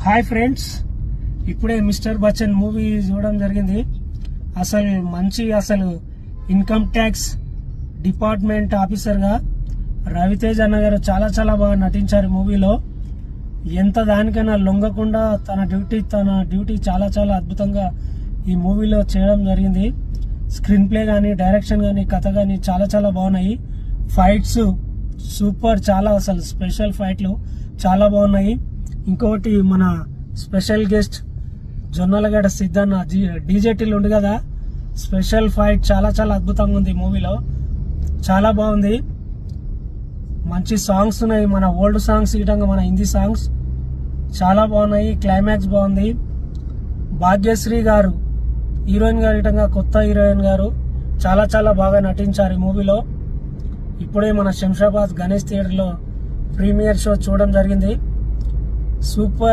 Hi friends, ఇప్పుడే mister Bachchan movie చూడడం జరిగింది. అసలు ఇన్కమ్ ట్యాక్స్ డిపార్ట్మెంట్ ఆఫీసర్గా రవితేజ్ అన్న గారు చాలా చాలా బాగా నటించారు మూవీలో. ఎంత దానికైనా లొంగకుండా తన డ్యూటీ చాలా చాలా అద్భుతంగా ఈ మూవీలో చేయడం జరిగింది. స్క్రీన్ ప్లే కానీ, డైరెక్షన్ కానీ, కథ కానీ చాలా చాలా బాగున్నాయి. ఫైట్స్ సూపర్, చాలా అసలు స్పెషల్ ఫైట్లు చాలా బాగున్నాయి. ఇంకొకటి మన స్పెషల్ గెస్ట్ జొన్నలగడ్డ సిద్ధన్న డీజేటీలు ఉంది కదా, స్పెషల్ ఫైట్ చాలా చాలా అద్భుతంగా ఉంది. మూవీలో చాలా బాగుంది. మంచి సాంగ్స్ ఉన్నాయి, మన ఓల్డ్ సాంగ్స్ ఇటంగా మన హిందీ సాంగ్స్ చాలా బాగున్నాయి. క్లైమాక్స్ బాగుంది. భాగ్యశ్రీ గారు హీరోయిన్ గారు ఇటంగా కొత్త హీరోయిన్ గారు చాలా చాలా బాగా నటించారు ఈ మూవీలో. ఇప్పుడే మన శంషాబాద్ గణేష్ థియేటర్లో ప్రీమియర్ షో చూడడం జరిగింది. సూపర్.